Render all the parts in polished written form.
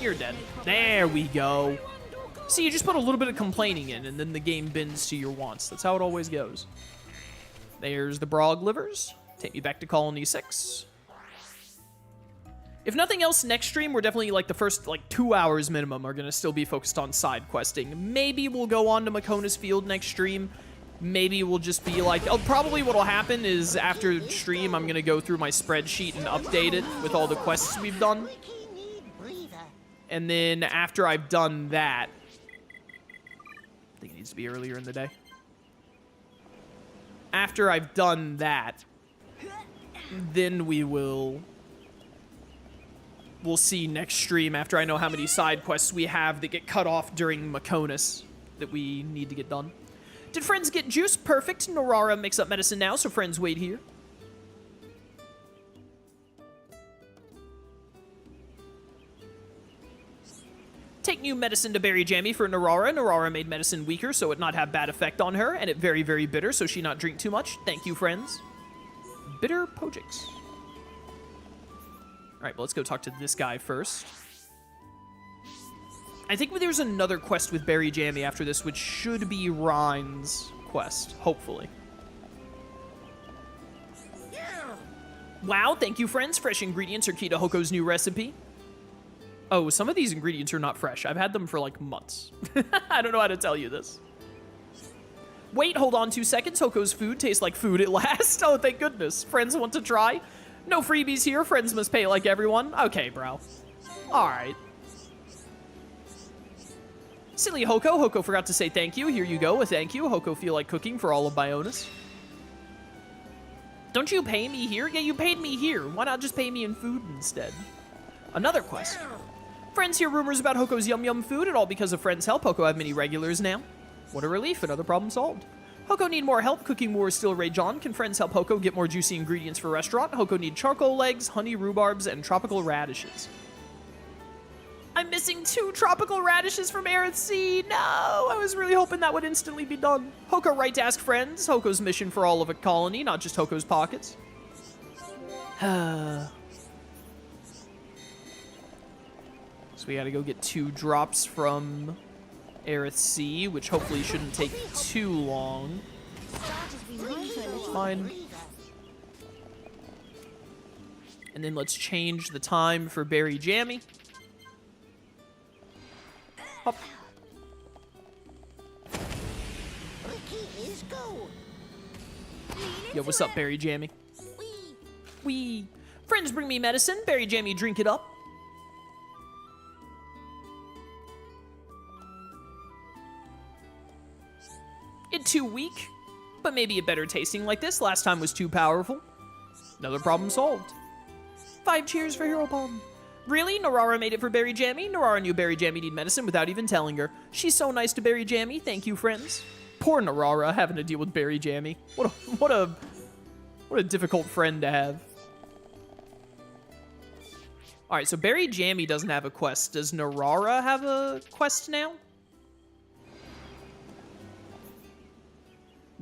You're dead. There we go. See, you just put a little bit of complaining in, and then the game bends to your wants. That's how it always goes. There's the Brog livers. Take me back to Colony 6. If nothing else, next stream, we're definitely, like, the first, 2 hours minimum are going to still be focused on side questing. Maybe we'll go on to Makona's Field next stream. Maybe we'll just be like... Oh, probably what'll happen is after stream, I'm going to go through my spreadsheet and update it with all the quests we've done. And then after I've done that... I think it needs to be earlier in the day. After I've done that, then we'll see next stream after I know how many side quests we have that get cut off during Makonas that we need to get done. Did friends get juice? Perfect. Norara makes up medicine now, so friends wait here. Take new medicine to Berry Jammy for Norara. Norara made medicine weaker, so it not have bad effect on her, and it very, very bitter, so she not drink too much. Thank you, friends. Bitter Pojix. Alright, well, let's go talk to this guy first. I think there's another quest with Berry Jammy after this, which should be Reyn's quest, hopefully. Wow, thank you, friends. Fresh ingredients are key to Hoko's new recipe. Oh, some of these ingredients are not fresh. I've had them for, like, months. I don't know how to tell you this. Wait, hold on 2 seconds. Hoko's food tastes like food at last. Oh, thank goodness. Friends want to try? No freebies here. Friends must pay like everyone. Okay, bro. All right. Silly Hoko. Hoko forgot to say thank you. Here you go. A thank you. Hoko feel like cooking for all of Bionis. Don't you pay me here? Yeah, you paid me here. Why not just pay me in food instead? Another quest. Friends hear rumors about Hoko's yum yum food, and all because of friends' help, Hoko have many regulars now. What a relief, another problem solved. Hoko need more help, cooking war is still rage on. Can friends help Hoko get more juicy ingredients for restaurant? Hoko need charcoal legs, honey rhubarbs, and tropical radishes. I'm missing 2 tropical radishes from Aerith Sea. No, I was really hoping that would instantly be done. Hoko right to ask friends. Hoko's mission for all of a colony, not just Hoko's pockets. So we gotta go get 2 drops from Aerith Sea, which hopefully shouldn't take too long. Fine. And then let's change the time for Berry Jammy. Hop. Yo, what's up, Berry Jammy? Wee. Friends bring me medicine. Berry Jammy, drink it up. It too weak, but maybe a better tasting like this. Last time was too powerful. Another problem solved. 5 cheers for Hero Palm. Really? Norara made it for Berry Jammy? Norara knew Berry Jammy need medicine without even telling her. She's so nice to Berry Jammy. Thank you, friends. Poor Norara having to deal with Berry Jammy. What a difficult friend to have. All right, so Berry Jammy doesn't have a quest. Does Norara have a quest now?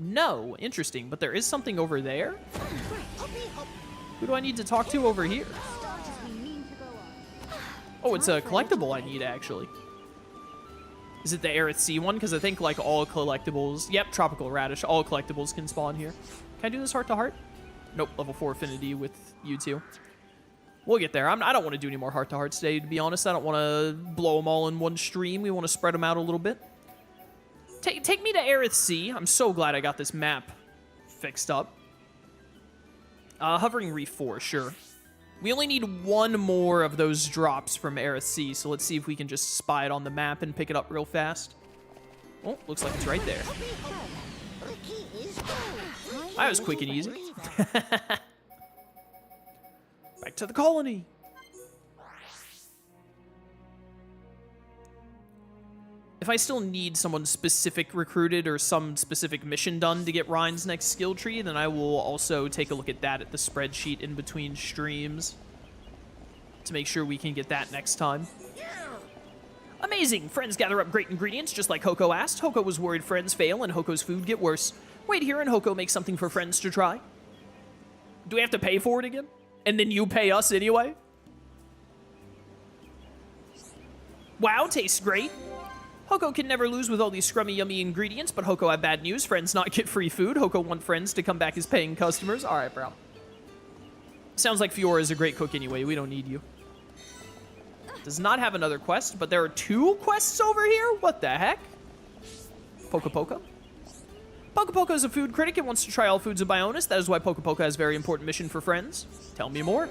No, interesting, but there is something over there? Who do I need to talk to over here? Oh, it's a collectible I need, actually. Is it the Aerith Sea one? Because I think, like, all collectibles... Yep, Tropical Radish. All collectibles can spawn here. Can I do this heart-to-heart? Nope, level 4 affinity with you two. We'll get there. I don't want to do any more heart-to-hearts today, to be honest. I don't want to blow them all in one stream. We want to spread them out a little bit. Take me to Aerith Sea. I'm so glad I got this map fixed up. Hovering Reef 4, sure. We only need 1 more of those drops from Aerith Sea, so let's see if we can just spy it on the map and pick it up real fast. Oh, looks like it's right there. That was quick and easy. Back to the colony. If I still need someone specific recruited or some specific mission done to get Reyn's next skill tree, then I will also take a look at that at the spreadsheet in between streams to make sure we can get that next time. Amazing! Friends gather up great ingredients, just like Hoko asked. Hoko was worried friends fail and Hoko's food get worse. Wait here and Hoko makes something for friends to try. Do we have to pay for it again? And then you pay us anyway? Wow, tastes great. Hoko can never lose with all these scrummy, yummy ingredients, but Hoko have bad news. Friends not get free food. Hoko want friends to come back as paying customers. All right, bro. Sounds like Fiora is a great cook anyway. We don't need you. Does not have another quest, but there are 2 quests over here? What the heck? Poka Poka? Poka Poka is a food critic and wants to try all foods of Bionis. That is why Poka Poka has a very important mission for friends. Tell me more.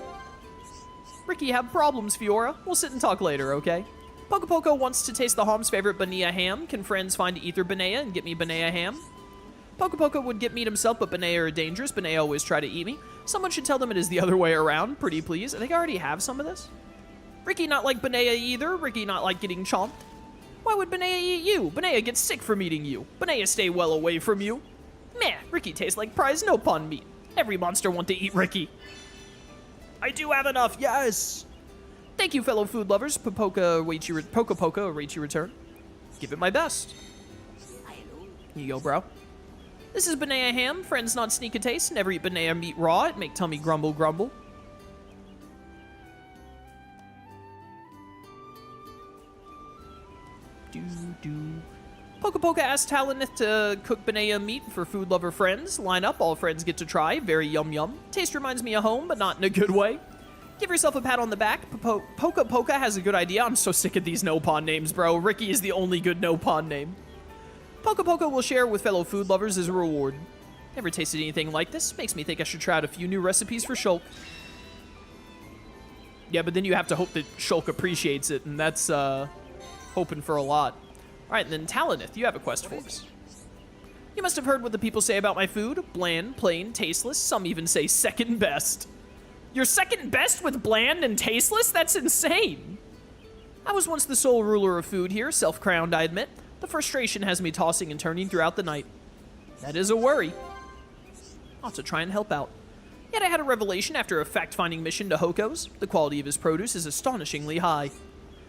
Ricky, you have problems, Fiora. We'll sit and talk later, okay? Poka Poka wants to taste the Hom's favorite Banea ham. Can friends find Ether Banea and get me Banea ham? Poka Poka would get meat himself, but Banea are dangerous. Banea always try to eat me. Someone should tell them it is the other way around. Pretty please. I think I already have some of this. Ricky not like Banea either. Ricky not like getting chomped. Why would Banea eat you? Banea gets sick from eating you. Banea stay well away from you. Meh, Ricky tastes like prize Nopon meat. Every monster want to eat Ricky. I do have enough, yes! Thank you, fellow food lovers. Poka Poka awaits your return. Give it my best. Here you go, bro. This is Banea ham. Friends not sneak a taste. Never eat Banea meat raw. It make tummy grumble grumble. Poka Poka asked Talonith to cook Banea meat for food lover friends. Line up, all friends get to try. Very yum yum. Taste reminds me of home, but not in a good way. Give yourself a pat on the back. Poka Poka has a good idea. I'm so sick of these Nopon names, bro. Ricky is the only good Nopon name. Poka Poka will share with fellow food lovers as a reward. Never tasted anything like this. Makes me think I should try out a few new recipes for Shulk. Yeah, but then you have to hope that Shulk appreciates it, and that's, hoping for a lot. All right, and then Talonith, you have a quest for us. You must have heard what the people say about my food. Bland, plain, tasteless. Some even say second best. You're second best with bland and tasteless? That's insane. I was once the sole ruler of food here, self-crowned, I admit. The frustration has me tossing and turning throughout the night. That is a worry. I'll have to try and help out. Yet I had a revelation after a fact-finding mission to Hoko's. The quality of his produce is astonishingly high.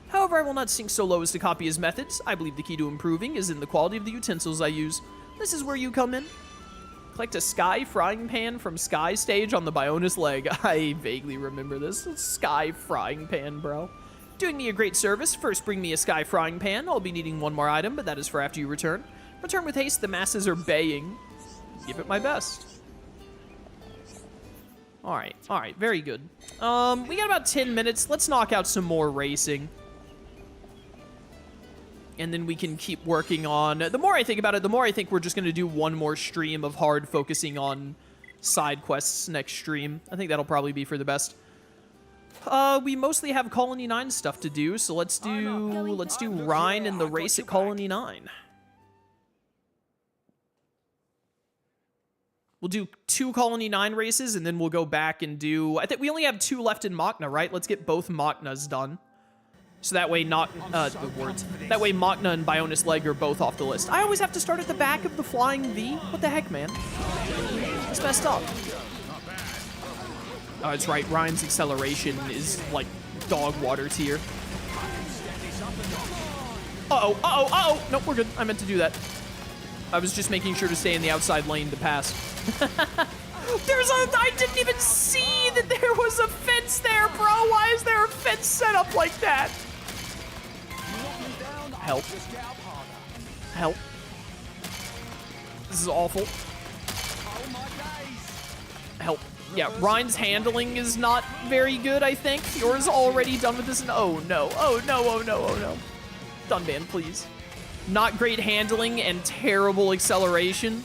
However, I will not sink so low as to copy his methods. I believe the key to improving is in the quality of the utensils I use. This is where you come in. Collect a sky frying pan from Sky Stage on the Bionis leg. I vaguely remember this. Sky frying pan, bro. Doing me a great service. First, bring me a sky frying pan. I'll be needing one more item, but that is for after you return. Return with haste. The masses are baying. Give it my best. All right, very good. We got about 10 minutes. Let's knock out some more racing. And then we can keep working on... The more I think about it, the more I think we're just going to do one more stream of hard focusing on side quests next stream. I think that'll probably be for the best. We mostly have Colony 9 stuff to do, so let's do Reyn and the race at Colony 9. We'll do 2 Colony 9 races, and then we'll go back and do... I think we only have 2 left in Machna, right? Let's get both Machnas done. So that way that way Machna and Bionis Leg are both off the list. I always have to start at the back of the flying V? What the heck, man? It's messed up. Oh, it's right. Reyn's acceleration is like dog water tier. Uh-oh. Nope, we're good. I meant to do that. I was just making sure to stay in the outside lane to pass. I didn't even see that there was a fence there, bro. Why is there a fence set up like that? Help. Help. This is awful. Help. Yeah, Reyn's handling is not very good, I think. Yours already done with this. Oh, no. Oh, no. Oh, no. Oh, no. Dunban, please. Not great handling and terrible acceleration.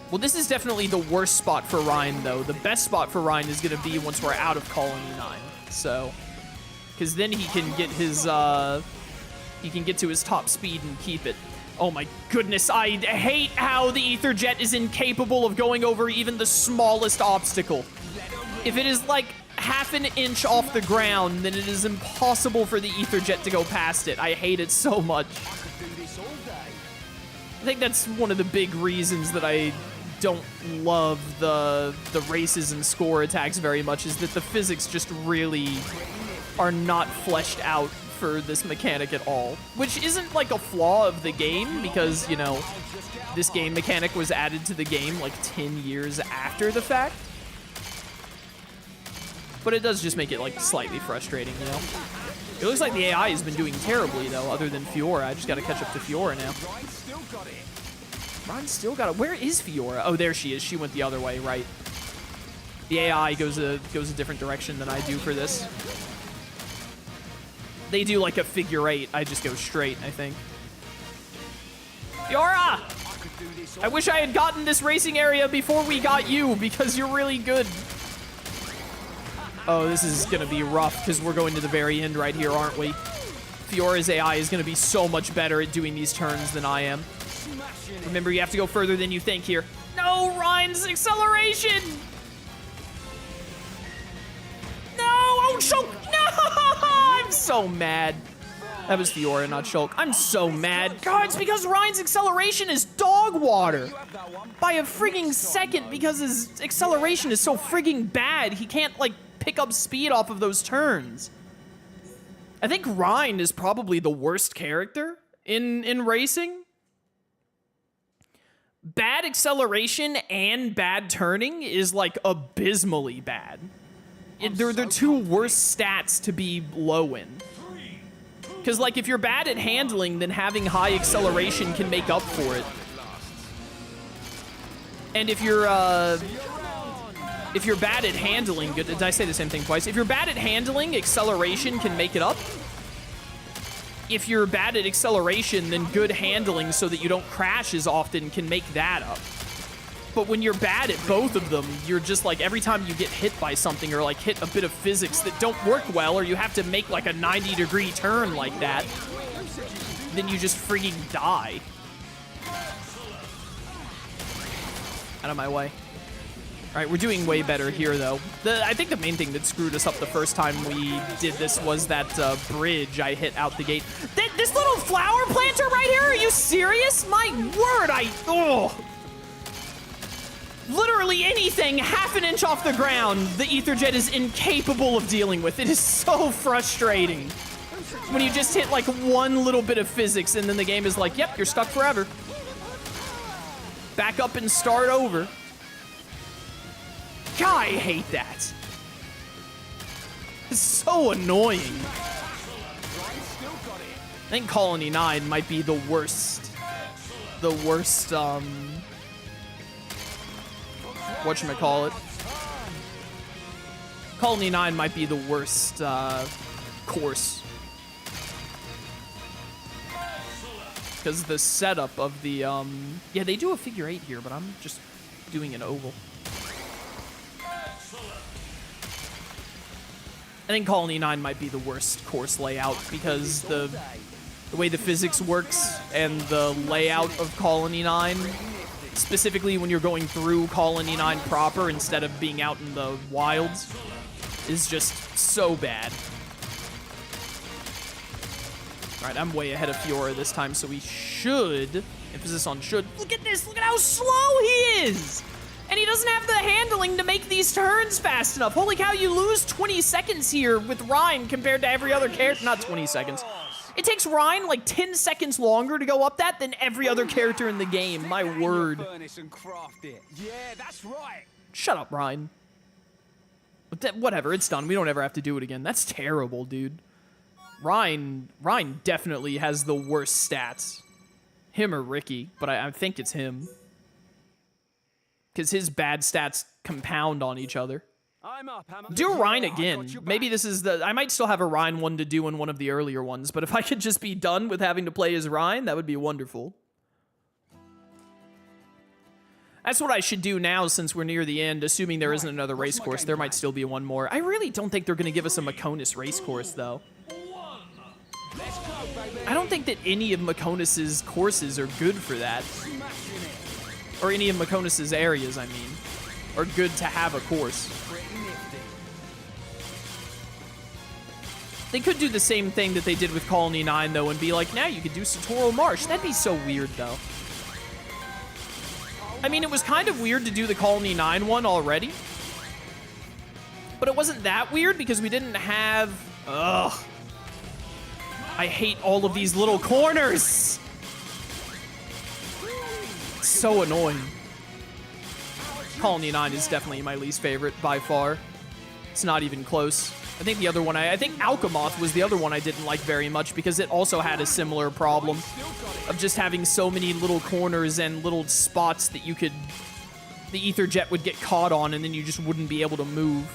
Well, this is definitely the worst spot for Reyn, though. The best spot for Reyn is going to be once we're out of Colony 9. So, because then he can get his, he can get to his top speed and keep it. Oh my goodness, I hate how the Ether Jet is incapable of going over even the smallest obstacle. If it is like half an inch off the ground, then it is impossible for the Ether Jet to go past it. I hate it so much. I think that's one of the big reasons that I don't love the races and score attacks very much, is that the physics just really are not fleshed out for this mechanic at all. Which isn't like a flaw of the game, because, you know, this game mechanic was added to the game like 10 years after the fact. But it does just make it like slightly frustrating, you know? It looks like the AI has been doing terribly, though, other than Fiora. I just got to catch up to Fiora now. Reyn still got it. Where is Fiora? Oh, there she is. She went the other way, right. The AI goes a different direction than I do for this. They do like a figure 8. I just go straight, I think. Fiora! I wish I had gotten this racing area before we got you, because you're really good. Oh, this is going to be rough, because we're going to the very end right here, aren't we? Fiora's AI is going to be so much better at doing these turns than I am. Remember, you have to go further than you think here. No, Reyn's acceleration! No! Oh, Shulk! No! I'm so mad. That was Fiora, not Shulk. I'm so mad. God, it's because Reyn's acceleration is dog water. By a frigging second, because his acceleration is so frigging bad, he can't, like, pick up speed off of those turns. I think Reyn is probably the worst character in racing. Bad acceleration and bad turning is, like, abysmally bad. They're two worst stats to be low in. Because, like, if you're bad at handling, then having high acceleration can make up for it. And if you're bad at handling, did I say the same thing twice? If you're bad at handling, acceleration can make it up. If you're bad at acceleration, then good handling so that you don't crash as often can make that up. But when you're bad at both of them, you're just like, every time you get hit by something or like hit a bit of physics that don't work well, or you have to make like a 90-degree turn like that, then you just frigging die. Out of my way. All right, we're doing way better here, though. I think the main thing that screwed us up the first time we did this was that bridge I hit out the gate. This little flower planter right here? Are you serious? My word, oh. Literally anything half an inch off the ground, the Ether Jet is incapable of dealing with. It is so frustrating when you just hit like one little bit of physics and then the game is like, yep, you're stuck forever. Back up and start over. God, I hate that. It's so annoying. I think Colony 9 might be the worst, whatchamacallit. Colony 9 might be the worst course. Because the setup of the, yeah, they do a figure 8 here, but I'm just doing an oval. I think Colony 9 might be the worst course layout because the way the physics works and the layout of Colony 9, specifically when you're going through Colony 9 proper instead of being out in the wilds, is just so bad. All right, I'm way ahead of Fiora this time, so we should, emphasis on should. Look at this, look at how slow he is! And he doesn't have the handling to make these turns fast enough. Holy cow, you lose 20 seconds here with Reyn compared to every other character. Not 20 seconds. It takes Reyn like 10 seconds longer to go up that than every other character in the game. My word. Shut up, Reyn. Whatever, it's done. We don't ever have to do it again. That's terrible, dude. Reyn definitely has the worst stats. Him or Ricky, but I think it's him. Because his bad stats compound on each other. Do Reyn again. Maybe this is the... I might still have a Reyn one to do in one of the earlier ones, but if I could just be done with having to play as Reyn, that would be wonderful. That's what I should do now since we're near the end, assuming there isn't another race course. There might still be one more. I really don't think they're going to give us a Makonis race course, though. I don't think that any of Makonis's courses are good for that. Or any of Makonis's areas, I mean, are good to have a course. They could do the same thing that they did with Colony 9, though, and be like, now you could do Satoru Marsh. That'd be so weird, though. I mean, it was kind of weird to do the Colony 9 one already. But it wasn't that weird because we didn't have... Ugh. I hate all of these little corners. So annoying. Colony 9 is definitely my least favorite by far. It's not even close. I think the other one, I think Alchemoth was the other one I didn't like very much because it also had a similar problem of just having so many little corners and little spots that you could, the ether jet would get caught on and then you just wouldn't be able to move.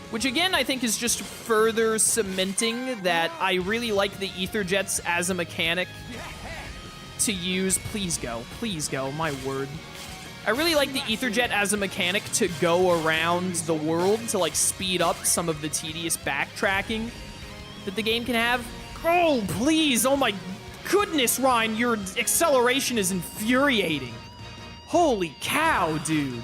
Which again, I think is just further cementing that I really like the ether jets as a mechanic to use. Please go, my word. I really like the ether jet as a mechanic to go around the world to like speed up some of the tedious backtracking that the game can have. Oh, please, oh my goodness, Reyn, your acceleration is infuriating. Holy cow, dude.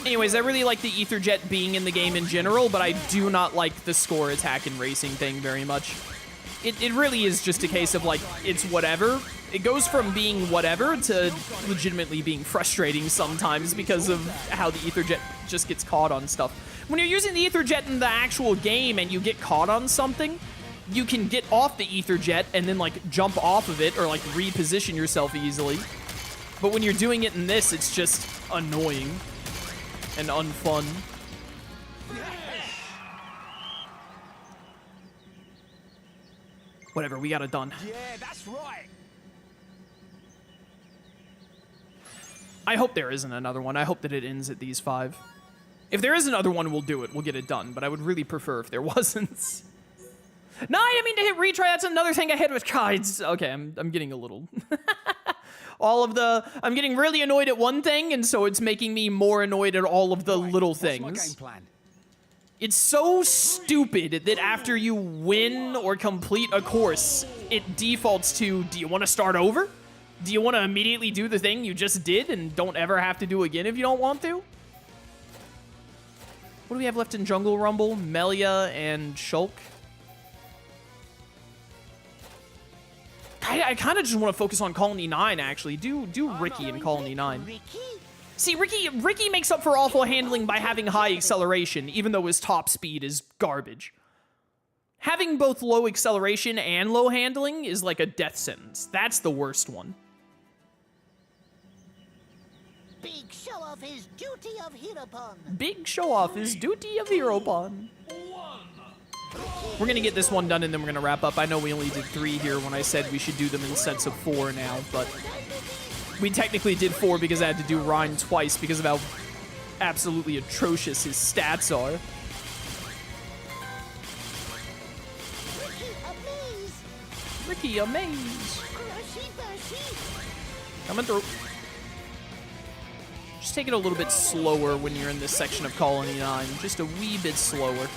Anyways, I really like the ether jet being in the game in general, but I do not like the score attack and racing thing very much. It really is just a case of, like, it's whatever. It goes from being whatever to legitimately being frustrating sometimes because of how the ether jet just gets caught on stuff. When you're using the ether jet in the actual game and you get caught on something, you can get off the ether jet and then, like, jump off of it or, like, reposition yourself easily. But when you're doing it in this, it's just annoying and unfun. Whatever, we got it done. Yeah, that's right. I hope there isn't another one. I hope that it ends at these 5. If there is another one, we'll do it. We'll get it done. But I would really prefer if there wasn't. No, I didn't mean to hit retry. That's another thing I hit with guides. Okay, I'm getting a little... I'm getting really annoyed at one thing, and so it's making me more annoyed at all of the little things. What's my game plan? It's so stupid that after you win or complete a course, it defaults to, do you want to start over? Do you want to immediately do the thing you just did and don't ever have to do again if you don't want to? What do we have left in Jungle Rumble? Melia and Shulk. I kind of just want to focus on Colony 9, actually. Do Ricky in Colony 9. See, Ricky makes up for awful handling by having high acceleration, even though his top speed is garbage. Having both low acceleration and low handling is like a death sentence. That's the worst one. Big show off his duty of Heropon. Big show off his duty of Heropon. We're gonna get this one done and then we're gonna wrap up. I know we only did 3 here when I said we should do them in sets of 4 now, but we technically did 4 because I had to do Reyn twice because of how absolutely atrocious his stats are. Ricky Amaze. Coming through. Just take it a little bit slower when you're in this section of Colony 9. Just a wee bit slower.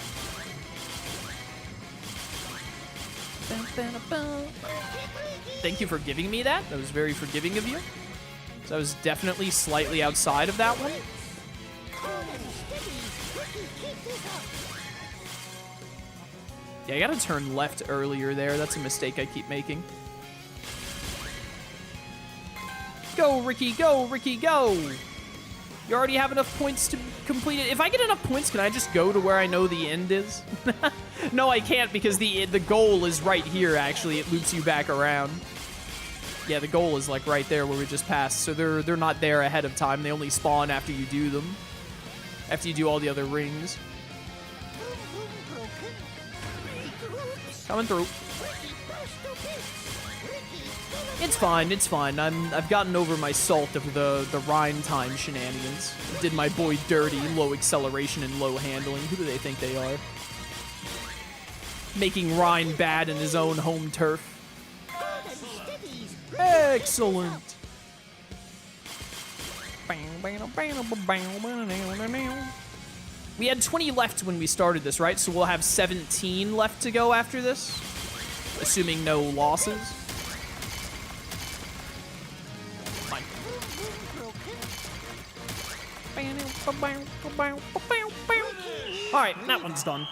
Thank you for giving me that. That was very forgiving of you. So I was definitely slightly outside of that one. Yeah, I gotta turn left earlier there. That's a mistake I keep making. Go, Ricky, go, Ricky, go! You already have enough points to complete it. If I get enough points, can I just go to where I know the end is? No, I can't because the goal is right here, actually. It loops you back around. Yeah, the goal is like right there where we just passed. So they're not there ahead of time. They only spawn after you do them. After you do all the other rings. Coming through. It's fine, it's fine. I've gotten over my salt of the Reyn time shenanigans. Did my boy dirty, low acceleration and low handling. Who do they think they are? Making Reyn bad in his own home turf. Excellent. We had 20 left when we started this, right? So we'll have 17 left to go after this, assuming no losses. Fine. All right, that one's done.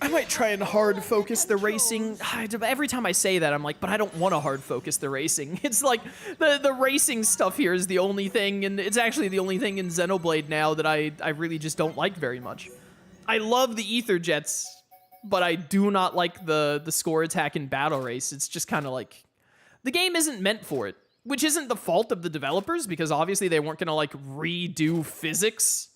I might try and hard focus the racing. Every time I say that, I'm like, but I don't want to hard focus the racing. It's like the racing stuff here is the only thing, and it's actually the only thing in Xenoblade now that I really just don't like very much. I love the ether jets, but I do not like the score attack in Battle Race. It's just kind of like, the game isn't meant for it, which isn't the fault of the developers, because obviously they weren't going to like redo physics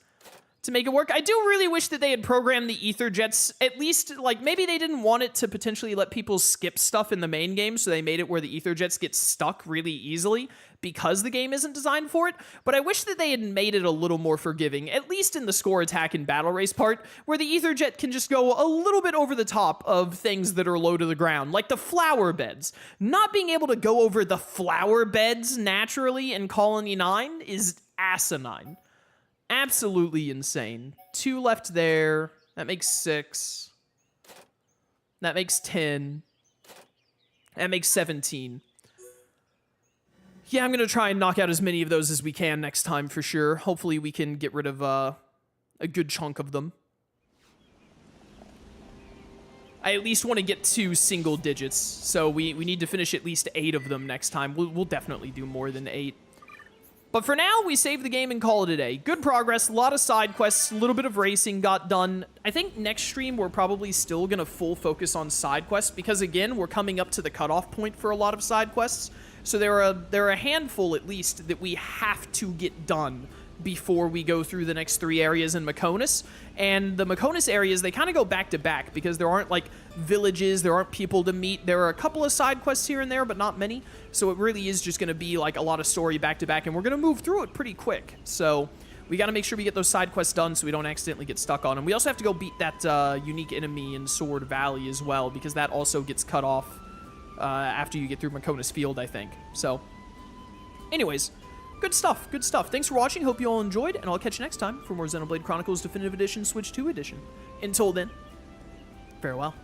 to make it work. I do really wish that they had programmed the ether jets, at least, like, maybe they didn't want it to potentially let people skip stuff in the main game, so they made it where the ether jets get stuck really easily because the game isn't designed for it, but I wish that they had made it a little more forgiving, at least in the score attack and battle race part, where the ether jet can just go a little bit over the top of things that are low to the ground, like the flower beds. Not being able to go over the flower beds naturally in Colony 9 is asinine. Absolutely insane. 2 left there. That makes 6. That makes 10. That makes 17. Yeah, I'm going to try and knock out as many of those as we can next time for sure. Hopefully we can get rid of a good chunk of them. I at least want to get to single digits, so we need to finish at least 8 of them next time. We'll definitely do more than 8. But for now, we save the game and call it a day. Good progress, a lot of side quests, a little bit of racing got done. I think next stream, we're probably still going to full focus on side quests, because again, we're coming up to the cutoff point for a lot of side quests. So there are a handful, at least, that we have to get done before we go through the next 3 areas in Mechonis. And the Mechonis areas, they kind of go back to back, because there aren't, like, villages, there aren't people to meet. There are a couple of side quests here and there, but not many. So it really is just going to be, like, a lot of story back to back, and we're going to move through it pretty quick. So we got to make sure we get those side quests done so we don't accidentally get stuck on them. We also have to go beat that unique enemy in Sword Valley as well, because that also gets cut off after you get through Mechonis Field, I think. So, anyways, good stuff, good stuff. Thanks for watching, hope you all enjoyed, and I'll catch you next time for more Xenoblade Chronicles Definitive Edition Switch 2 Edition. Until then, farewell.